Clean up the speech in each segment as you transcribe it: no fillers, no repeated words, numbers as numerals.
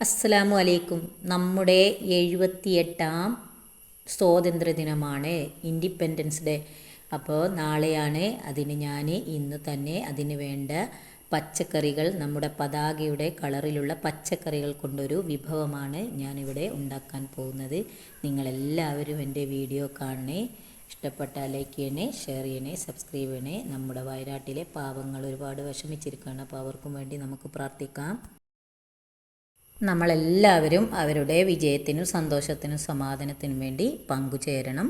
അസ്സലാമു അലൈക്കും. നമ്മുടെ 78ാം സ്വാതന്ത്ര്യദിനമാണ്, ഇൻഡിപെൻഡൻസ് ഡേ. അപ്പോൾ നാളെയാണ്. ഞാൻ ഇന്ന് തന്നെ അതിന് വേണ്ട പച്ചക്കറികൾ, നമ്മുടെ പതാകയുടെ കളറിലുള്ള പച്ചക്കറികൾ കൊണ്ടൊരു വിഭവമാണ് ഞാനിവിടെ ഉണ്ടാക്കാൻ പോകുന്നത്. നിങ്ങളെല്ലാവരും എൻ്റെ വീഡിയോ കാണണേ. ഇഷ്ടപ്പെട്ടാൽ ലൈക്ക് ചെയ്യണേ, ഷെയർ ചെയ്യണേ, സബ്സ്ക്രൈബ് ചെയ്യണേ. നമ്മുടെ വയനാട്ടിലെ പാവങ്ങൾ ഒരുപാട് വിഷമിച്ചിരിക്കുകയാണ്. അപ്പോൾ അവർക്കും വേണ്ടി നമുക്ക് പ്രാർത്ഥിക്കാം. നമ്മളെല്ലാവരും അവരുടെ വിജയത്തിനും സന്തോഷത്തിനും സമാധാനത്തിനും വേണ്ടി പങ്കുചേരണം.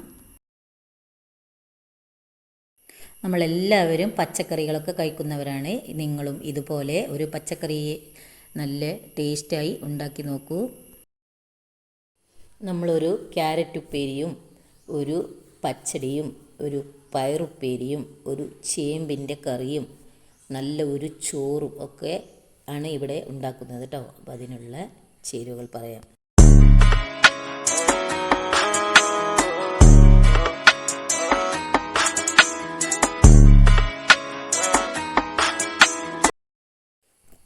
നമ്മളെല്ലാവരും പച്ചക്കറികളൊക്കെ കഴിക്കുന്നവരാണ്. നിങ്ങളും ഇതുപോലെ ഒരു പച്ചക്കറി നല്ല ടേസ്റ്റായി ഉണ്ടാക്കി നോക്കൂ. നമ്മളൊരു ക്യാരറ്റ് ഉപ്പേരിയും ഒരു പച്ചടിയും ഒരു പയറുപ്പേരിയും ഒരു ചേമ്പിൻ്റെ കറിയും നല്ല ഒരു ചോറും ഒക്കെ ആണ് ഇവിടെ ഉണ്ടാക്കുന്നത് കേട്ടോ. അപ്പോൾ അതിനുള്ള ചേരുവകൾ പറയാം.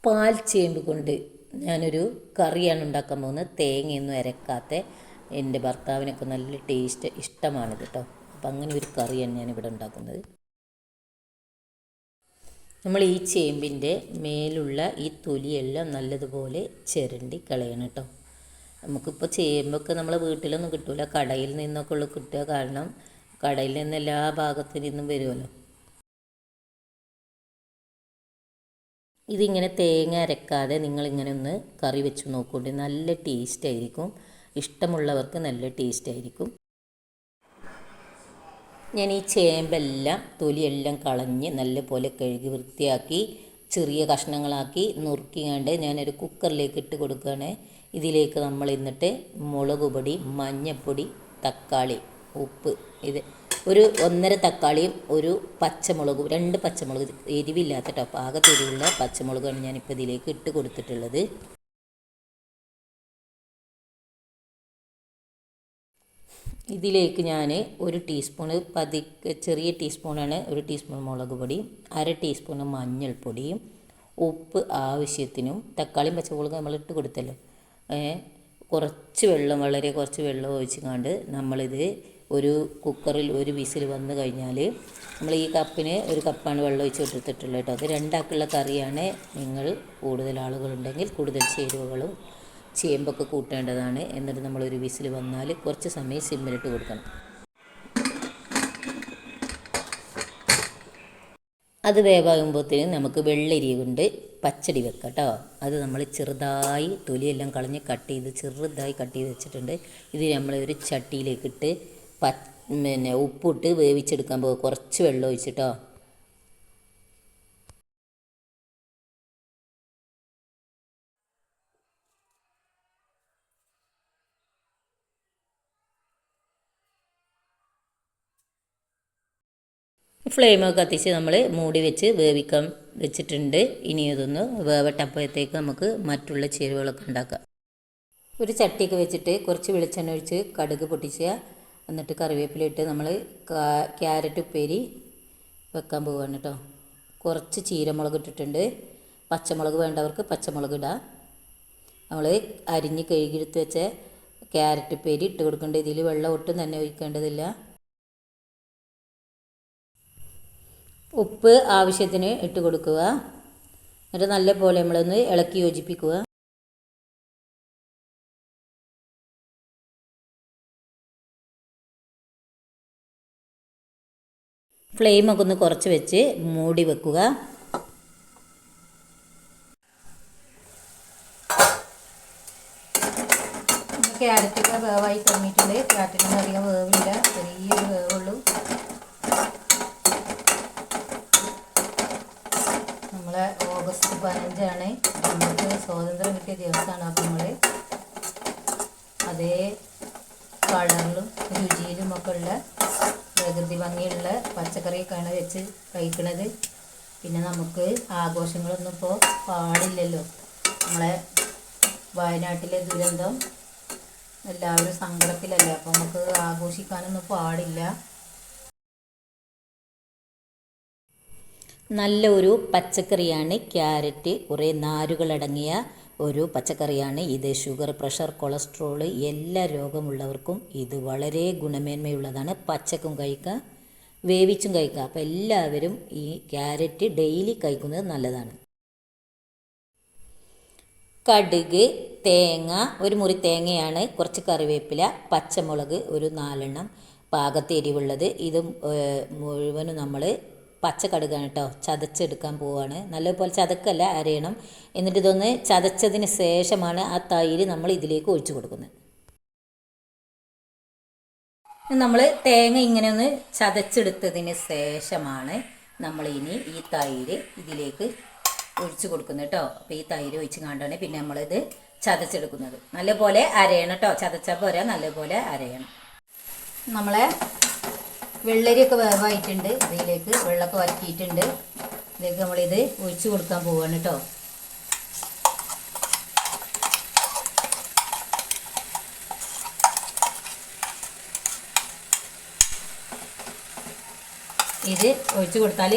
പാൽ ചേമ്പ് കൊണ്ട് ഞാനൊരു കറിയാണ് ഉണ്ടാക്കാൻ പോകുന്നത്. തേങ്ങയൊന്നും അരക്കാത്ത. എൻ്റെ ഭർത്താവിനൊക്കെ നല്ല ടേസ്റ്റ് ഇഷ്ടമാണ് കേട്ടോ. അപ്പം അങ്ങനെ ഒരു കറിയാണ് ഞാനിവിടെ ഉണ്ടാക്കുന്നത്. നമ്മൾ ഈ ചേമ്പിൻ്റെ മേലുള്ള ഈ തൊലിയെല്ലാം നല്ലതുപോലെ ചിരണ്ടി കളയണം കേട്ടോ. നമുക്കിപ്പോൾ ചേമ്പൊക്കെ നമ്മളെ വീട്ടിലൊന്നും കിട്ടില്ല, കടയിൽ നിന്നൊക്കെ ഉള്ളു കിട്ടുക. കാരണം കടയിൽ നിന്ന് എല്ലാ ഭാഗത്തു നിന്നും വരുമല്ലോ. ഇതിങ്ങനെ തേങ്ങ അരക്കാതെ നിങ്ങളിങ്ങനെ ഒന്ന് കറി വെച്ച് നോക്കൂണ്ടി, നല്ല ടേസ്റ്റ് ആയിരിക്കും. ഇഷ്ടമുള്ളവർക്ക് നല്ല ടേസ്റ്റ് ആയിരിക്കും. ഞാൻ ഈ ചേമ്പെല്ലാം തൊലിയെല്ലാം കളഞ്ഞ് നല്ലപോലെ കഴുകി വൃത്തിയാക്കി ചെറിയ കഷ്ണങ്ങളാക്കി നുറുക്കിയാണ്ട് ഞാനൊരു കുക്കറിലേക്ക് ഇട്ട് കൊടുക്കുകയാണ്. ഇതിലേക്ക് നമ്മൾ എന്നിട്ട് മുളക് പൊടി, മഞ്ഞൾപ്പൊടി, തക്കാളി, ഉപ്പ്, ഇത് ഒരു 1.5 തക്കാളിയും ഒരു പച്ചമുളകും 2 പച്ചമുളക്, എരിവില്ലാത്ത കേട്ടോ, പാകത്തെ എരിവുള്ള പച്ചമുളകാണ് ഞാനിപ്പോൾ ഇതിലേക്ക് ഇട്ട് കൊടുത്തിട്ടുള്ളത്. ഇതിലേക്ക് ഞാൻ 1 ടീസ്പൂണ് ചെറിയ ടീസ്പൂണാണ്, 1 ടീസ്പൂൺ മുളക് പൊടി, 1/2 ടീസ്പൂണ് മഞ്ഞൾപ്പൊടിയും ഉപ്പ് ആവശ്യത്തിനും. തക്കാളിയും പച്ചമുളകും നമ്മൾ ഇട്ട് കൊടുത്തല്ലോ. കുറച്ച് വെള്ളം, വളരെ കുറച്ച് വെള്ളം ഒഴിച്ചുകൊണ്ട് നമ്മളിത് ഒരു കുക്കറിൽ ഒരു വിസിൽ വന്നു കഴിഞ്ഞാൽ, നമ്മൾ ഈ കപ്പിന് 1 കപ്പാണ് വെള്ളം ഒഴിച്ച് കൊടുത്തിട്ടുള്ളത് കേട്ടോ. അത് 2 ആൾക്കുള്ള കറിയാണ്. നിങ്ങൾ കൂടുതൽ ആളുകളുണ്ടെങ്കിൽ കൂടുതൽ ചേരുവകളും ചേമ്പൊക്കെ കൂട്ടേണ്ടതാണ്. എന്നിട്ട് നമ്മളൊരു വിസിൽ വന്നാൽ കുറച്ച് സമയം സിമ്മിലിട്ട് കൊടുക്കണം. അത് വേവാകുമ്പോഴത്തേനും നമുക്ക് വെള്ളരി കൊണ്ട് പച്ചടി വെക്കാം കേട്ടോ. അത് നമ്മൾ ചെറുതായി തൊലിയെല്ലാം കളഞ്ഞ് ചെറുതായി കട്ട് ചെയ്ത് വെച്ചിട്ടുണ്ട്. ഇത് നമ്മൾ ഒരു ചട്ടിയിലേക്കിട്ട് ഉപ്പിട്ട് വേവിച്ചെടുക്കാൻ പോകും. കുറച്ച് വെള്ളം ഒഴിച്ചിട്ടോ. ഫ്ലെയിമൊക്കെ കത്തിച്ച് നമ്മൾ മൂടി വെച്ച് വേവിക്കാൻ വെച്ചിട്ടുണ്ട്. ഇനി ഇതൊന്ന് വേവട്ടപ്പോഴത്തേക്ക് നമുക്ക് മറ്റുള്ള ചേരുവകളൊക്കെ ഉണ്ടാക്കാം. ഒരു ചട്ടിയൊക്കെ വെച്ചിട്ട് കുറച്ച് വെളിച്ചെണ്ണ ഒഴിച്ച് കടുക് പൊട്ടിക്കുക. എന്നിട്ട് കറിവേപ്പില ഇട്ട് നമ്മൾ ക്യാരറ്റ് ഉപ്പേരി വെക്കാൻ പോവുകയാണ് കേട്ടോ. കുറച്ച് ചീരമുളക് ഇട്ടിട്ടുണ്ട്. പച്ചമുളക് വേണ്ടവർക്ക് പച്ചമുളക് ഇടാം. നമ്മൾ അരിഞ്ഞ് കഴുകിയെടുത്ത് വെച്ച ക്യാരറ്റ് ഉപ്പേരി ഇട്ട് കൊടുക്കേണ്ടത്. ഇതിൽ വെള്ളം ഒട്ടും തന്നെ ഒഴിക്കേണ്ടതില്ല. ഉപ്പ് ആവശ്യത്തിന് ഇട്ട് കൊടുക്കുക. എന്നിട്ട് നല്ലപോലെ നമ്മളൊന്ന് ഇളക്കി യോജിപ്പിക്കുക. ഫ്ലെയിമൊക്കെ ഒന്ന് കുറച്ച് വെച്ച് മൂടി വെക്കുക. ക്യാരറ്റൊക്കെ വേവായി തുടങ്ങിയിട്ടുണ്ട്. ക്യാരറ്റിനൊന്നും അധികം വേവില്ല, ചെറിയൊരു വേവുള്ളൂ. നമ്മളെ ഓഗസ്റ്റ് 15 നമുക്ക് സ്വാതന്ത്ര്യം കിട്ടിയ ദിവസമാണ്. അപ്പോൾ നമ്മൾ അതേ കളറിലും രുചിയിലുമൊക്കെ ഉള്ള പ്രകൃതി ഭംഗിയുള്ള പച്ചക്കറിയൊക്കെയാണ് വെച്ച് കഴിക്കുന്നത്. പിന്നെ നമുക്ക് ആഘോഷങ്ങളൊന്നും ഇപ്പോൾ പാടില്ലല്ലോ. നമ്മളെ വയനാട്ടിലെ ദുരന്തം, എല്ലാവരും സങ്കടത്തിലല്ലേ. അപ്പോൾ നമുക്ക് ആഘോഷിക്കാനൊന്നും പാടില്ല. നല്ല ഒരു പച്ചക്കറിയാണ് ക്യാരറ്റ്. കുറേ നാരുകളടങ്ങിയ ഒരു പച്ചക്കറിയാണ് ഇത്. ഷുഗർ, പ്രഷർ, കൊളസ്ട്രോൾ എല്ലാ രോഗമുള്ളവർക്കും ഇത് വളരെ ഗുണമേന്മയുള്ളതാണ്. പച്ചക്കും കഴിക്കുക, വേവിച്ചും കഴിക്കുക. അപ്പോൾ എല്ലാവരും ഈ ക്യാരറ്റ് ഡെയിലി കഴിക്കുന്നത് നല്ലതാണ്. കടുക്, തേങ്ങ, ഒരു മുറി തേങ്ങയാണ്, കുറച്ച് കറിവേപ്പില, പച്ചമുളക് ഒരു 4 എണ്ണം, പാകത്തെ എരിവുള്ളത്. ഇത് മുഴുവനും നമ്മൾ പച്ചക്കടുകാണ് കേട്ടോ, ചതച്ചെടുക്കാൻ പോവുകയാണ്. നല്ലപോലെ ചതക്കല്ല, അരയണം. എന്നിട്ട് ഇതൊന്ന് ചതച്ചതിന് ശേഷമാണ് ആ തൈര് നമ്മൾ ഇതിലേക്ക് ഒഴിച്ചു കൊടുക്കുന്നത്. നമ്മൾ തേങ്ങ ഇങ്ങനെ ഒന്ന് ചതച്ചെടുത്തതിന് ശേഷമാണ് നമ്മൾ ഇനി ഈ തൈര് ഇതിലേക്ക് ഒഴിച്ചു കൊടുക്കുന്നത് കേട്ടോ. അപ്പോൾ ഈ തൈര് ഒഴിച്ച് കണ്ടാണ് പിന്നെ നമ്മളിത് ചതച്ചെടുക്കുന്നത്. നല്ലപോലെ അരയണം കേട്ടോ, ചതച്ചാൽ പോരാ, നല്ലപോലെ അരയണം. നമ്മളെ വെള്ളരിയൊക്കെ വേവായിട്ടുണ്ട്, ഇതിലേക്ക് വെള്ളമൊക്കെ വരക്കിയിട്ടുണ്ട്. ഇതിലേക്ക് നമ്മളിത് ഒഴിച്ചു കൊടുക്കാൻ പോവുകയാണ് കേട്ടോ. ഇത് ഒഴിച്ചു കൊടുത്താൽ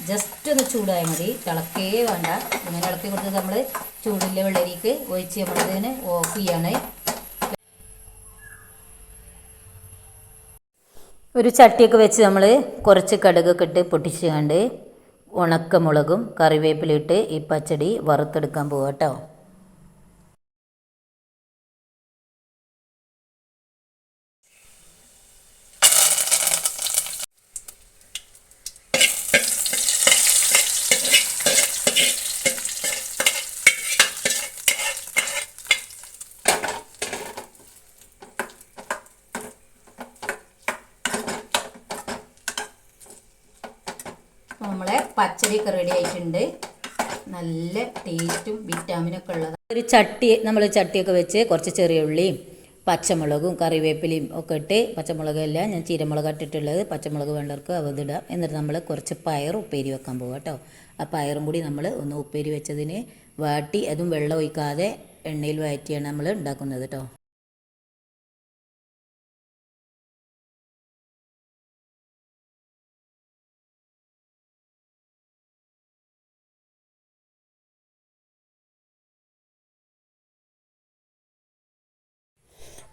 ജസ്റ്റ് ഒന്ന് ചൂടായി മതി, തിളക്കേ വേണ്ട. ഇങ്ങനെ ഇളക്കി കൊടുത്ത് നമ്മൾ ചൂടില്ല വെള്ളരിക്ക് ഒഴിച്ച് നമ്മളിതിന് ഓഫ് ചെയ്യാണ്. ഒരു ചട്ടിയൊക്കെ വെച്ച് നമ്മൾ കുറച്ച് കടുകൊക്കെ ഇട്ട് പൊട്ടിച്ച് കണ്ട് ഉണക്കമുളകും കറിവേപ്പിലിട്ട് ഈ പച്ചടി വറുത്തെടുക്കാൻ പോവാം കേട്ടോ. നമ്മളെ പച്ചടിയൊക്കെ റെഡി ആയിട്ടുണ്ട്. നല്ല ടേസ്റ്റും വിറ്റാമിനൊക്കെ ഉള്ളത്. ഒരു ചട്ടിയൊക്കെ വെച്ച് കുറച്ച് ചെറിയ ഉള്ളിയും പച്ചമുളകും കറിവേപ്പിലയും ഒക്കെ ഇട്ട്, പച്ചമുളകല്ല ഞാൻ ചീരമുളക് ഇട്ടിട്ടുള്ളത്, പച്ചമുളക് വേണ്ടവർക്ക് അവതിടാം. എന്നിട്ട് നമ്മൾ കുറച്ച് പയർ ഉപ്പേരി വെക്കാൻ പോകാം കേട്ടോ. ആ പയറും കൂടി നമ്മൾ ഒന്ന് ഉപ്പേരി വെച്ചതിന് വാട്ടി, അതും വെള്ളം ഒഴിക്കാതെ എണ്ണയിൽ വഴറ്റിയാണ് നമ്മൾ ഉണ്ടാക്കുന്നത് കേട്ടോ.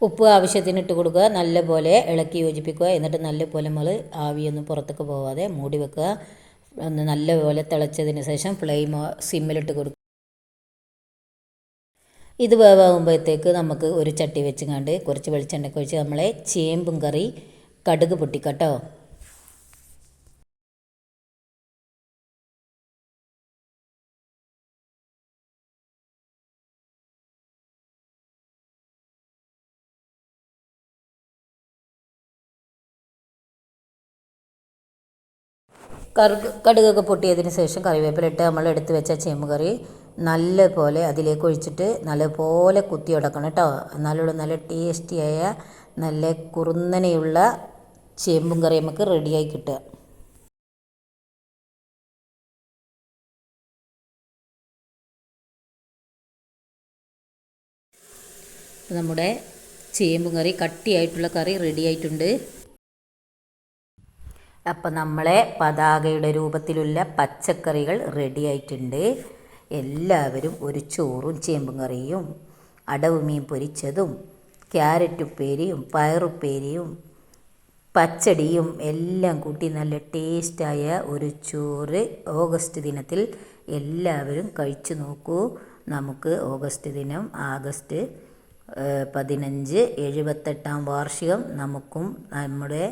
ഉപ്പ് ആവശ്യത്തിന് ഇട്ട് കൊടുക്കുക, നല്ലപോലെ ഇളക്കി യോജിപ്പിക്കുക. എന്നിട്ട് നല്ലപോലെ നമ്മൾ ആവിയൊന്നും പുറത്തേക്ക് പോകാതെ മൂടി വെക്കുക. ഒന്ന് നല്ലപോലെ തിളച്ചതിന് ശേഷം ഫ്ലെയിം സിമ്മിലിട്ട് കൊടുക്കുക. ഇത് വേവാകുമ്പോഴത്തേക്ക് നമുക്ക് ഒരു ചട്ടി വെച്ചുകൊണ്ട് കുറച്ച് വെളിച്ചെണ്ണയൊക്കെ ഒഴിച്ച് നമ്മളെ ചേമ്പും കറി കടുക് പൊട്ടിക്കട്ടോ. കടുകൊക്കെ പൊട്ടിയതിന് ശേഷം കറിവേപ്പിലിട്ട് നമ്മൾ എടുത്ത് വെച്ച ചേമ്പ് കറി നല്ലപോലെ അതിലേക്ക് ഒഴിച്ചിട്ട് നല്ലപോലെ കുത്തി ഉടക്കണം കേട്ടോ. എന്നാലുള്ള നല്ല ടേസ്റ്റിയായ നല്ല കുറുന്നനെയുള്ള ചേമ്പും കറി നമുക്ക് റെഡിയായി കിട്ടുക. നമ്മുടെ ചേമ്പും കറി കട്ടിയായിട്ടുള്ള കറി റെഡി ആയിട്ടുണ്ട്. അപ്പം നമ്മളെ പതാകയുടെ രൂപത്തിലുള്ള പച്ചക്കറികൾ റെഡി ആയിട്ടുണ്ട്. എല്ലാവരും ഒരു ചോറും ചേമ്പും കറിയും അടവ് മീൻ പൊരിച്ചതും ക്യാരറ്റ് ഉപ്പേരിയും പയറുപ്പേരിയും പച്ചടിയും എല്ലാം കൂട്ടി നല്ല ടേസ്റ്റായ ഒരു ചോറ് ഓഗസ്റ്റ് ദിനത്തിൽ എല്ലാവരും കഴിച്ചു നോക്കൂ. നമുക്ക് ഓഗസ്റ്റ് ദിനം ആഗസ്റ്റ് 15 78ാം വാർഷികം. നമുക്കും നമ്മുടെ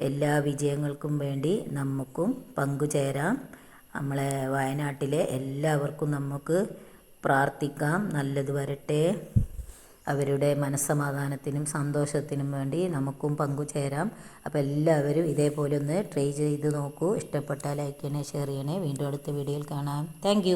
എല്ലാ വിജയങ്ങൾക്കും വേണ്ടി നമുക്കും പങ്കുചേരാം. നമ്മളെ വയനാട്ടിലെ എല്ലാവർക്കും നമുക്ക് പ്രാർത്ഥിക്കാം, നല്ലത് വരട്ടെ. അവരുടെ മനസ്സമാധാനത്തിനും സന്തോഷത്തിനും വേണ്ടി നമുക്കും പങ്കുചേരാം. അപ്പോൾ എല്ലാവരും ഇതേപോലെ ഒന്ന് ട്രൈ ചെയ്ത് നോക്കൂ. ഇഷ്ടപ്പെട്ടാൽ ലൈക്ക് ചെയ്യണേ, ഷെയർ ചെയ്യണേ. വീണ്ടും അടുത്ത വീഡിയോയിൽ കാണാം. താങ്ക്